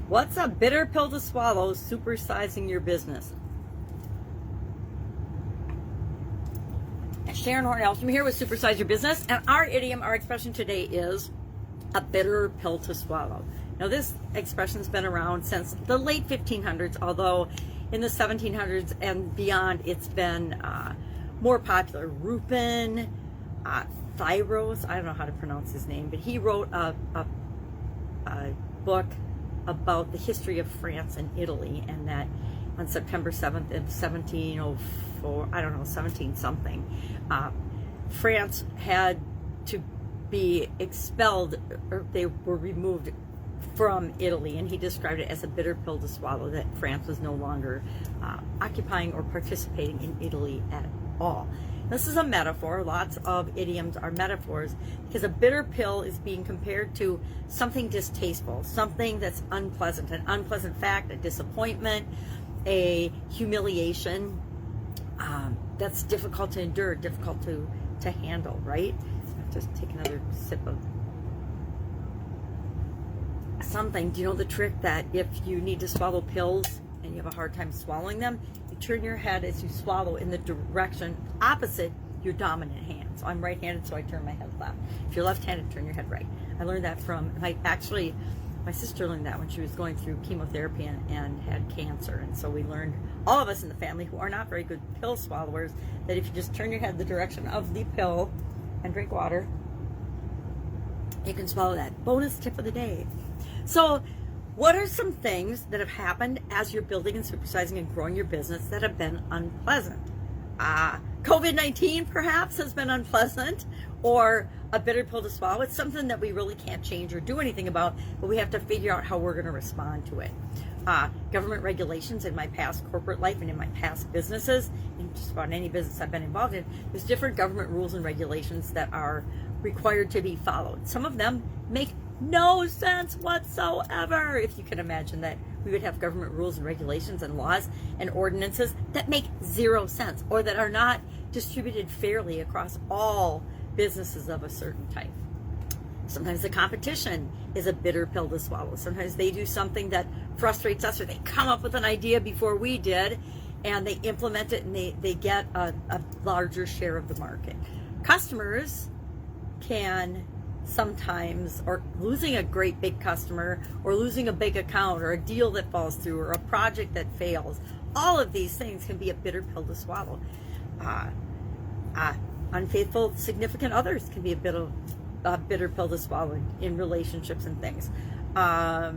What's a bitter pill to swallow? Supersizing your business. Sharon Horne-Ellstrom here with Supersize Your Business, and our idiom, our expression today is a bitter pill to swallow. Now, this expression's been around since the late 1500s, although in the 1700s and beyond, it's been more popular. Rupin, Thyros, I don't know how to pronounce his name, but he wrote a book about the history of France and Italy, and that on September 7th of 1704, I don't know, 17 something, France had to be expelled, or they were removed from Italy, and he described it as a bitter pill to swallow, that France was no longer occupying or participating in Italy at all. This is a metaphor. Lots of idioms are metaphors, because a bitter pill is being compared to something distasteful, something that's unpleasant, an unpleasant fact, a disappointment, a humiliation that's difficult to endure, difficult to handle, right? Just take another sip of something. Do you know the trick that if you need to swallow pills and you have a hard time swallowing them, you turn your head as you swallow in the direction opposite your dominant hand. So I'm right-handed, so I turn my head left. If you're left-handed, turn your head right. I learned that from, my sister learned that when she was going through chemotherapy and had cancer. And so we learned, all of us in the family who are not very good pill swallowers, that if you just turn your head the direction of the pill and drink water, you can swallow that. Bonus tip of the day. So what are some things that have happened as you're building and supersizing and growing your business that have been unpleasant? COVID-19 perhaps has been unpleasant, or a bitter pill to swallow. It's something that we really can't change or do anything about, but we have to figure out how we're going to respond to it. Government regulations in my past corporate life and in my past businesses, in just about any business I've been involved in, there's different government rules and regulations that are required to be followed. Some of them make no sense whatsoever. If you can imagine that we would have government rules and regulations and laws and ordinances that make zero sense, or that are not distributed fairly across all businesses of a certain type. Sometimes the competition is a bitter pill to swallow. Sometimes they do something that frustrates us, or they come up with an idea before we did, and they implement it, and they get a larger share of the market. Customers can sometimes, or losing a great big customer, or losing a big account, or a deal that falls through, or a project that fails, all of these things can be a bitter pill to swallow. Unfaithful significant others can be a bit of a bitter pill to swallow in relationships and things. I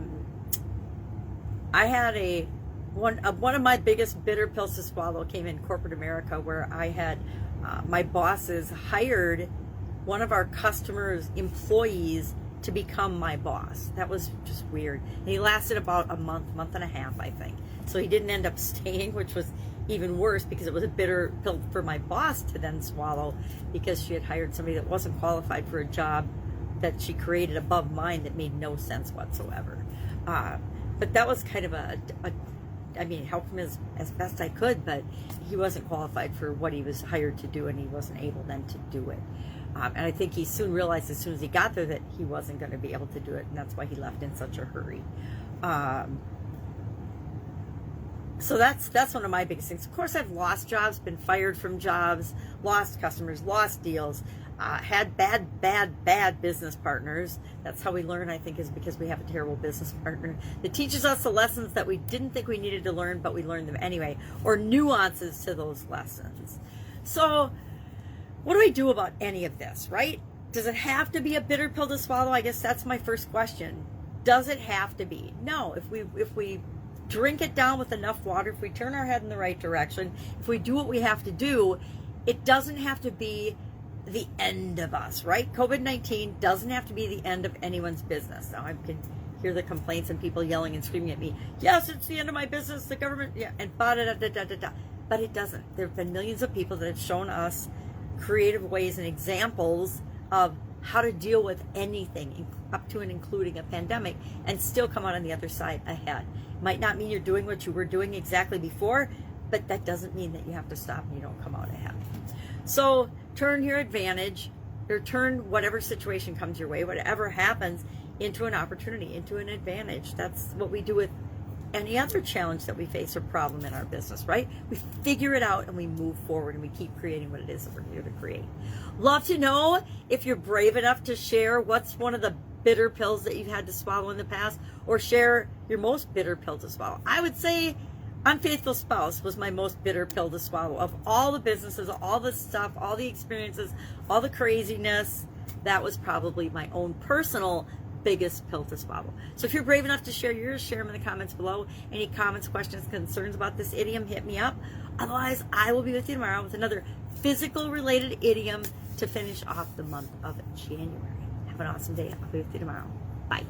had one of my biggest bitter pills to swallow came in corporate America, where I had my bosses hired one of our customers' employees to become my boss. That was just weird. And he lasted about a month and a half, I think. So he didn't end up staying, which was even worse, because it was a bitter pill for my boss to then swallow, because she had hired somebody that wasn't qualified for a job that she created above mine that made no sense whatsoever. But that was kind of I mean, helped him as best I could, but he wasn't qualified for what he was hired to do, and he wasn't able then to do it. And I think he soon realized, as soon as he got there, that he wasn't going to be able to do it, and that's why he left in such a hurry. So that's one of my biggest things. Of course, I've lost jobs, been fired from jobs, lost customers, lost deals, had bad business partners. That's how we learn, I think, is because we have a terrible business partner that teaches us the lessons that we didn't think we needed to learn, but we learned them anyway, or nuances to those lessons. So what do I do about any of this, right? Does it have to be a bitter pill to swallow? I guess that's my first question. Does it have to be? No. If we drink it down with enough water, if we turn our head in the right direction, if we do what we have to do, it doesn't have to be the end of us, right? COVID-19 doesn't have to be the end of anyone's business. Now, I can hear the complaints and people yelling and screaming at me, yes, it's the end of my business, the government, yeah, and da-da-da-da-da-da. But it doesn't. There have been millions of people that have shown us creative ways and examples of how to deal with anything, up to and including a pandemic, and still come out on the other side ahead. Might not mean you're doing what you were doing exactly before, but that doesn't mean that you have to stop and you don't come out ahead. So turn your advantage, or turn whatever situation comes your way, whatever happens, into an opportunity, into an advantage. That's what we do with any other challenge that we face or problem in our business, right? We figure it out and we move forward and we keep creating what it is that we're here to create. Love to know if you're brave enough to share what's one of the bitter pills that you've had to swallow in the past, or share your most bitter pill to swallow. I would say unfaithful spouse was my most bitter pill to swallow. Of all the businesses, all the stuff, all the experiences, all the craziness, that was probably my own personal biggest pill to swallow. So if you're brave enough to share yours, share them in the comments below. Any comments, questions, concerns about this idiom, hit me up. Otherwise, I will be with you tomorrow with another physical related idiom to finish off the month of January. Have an awesome day. I'll be with you tomorrow. Bye.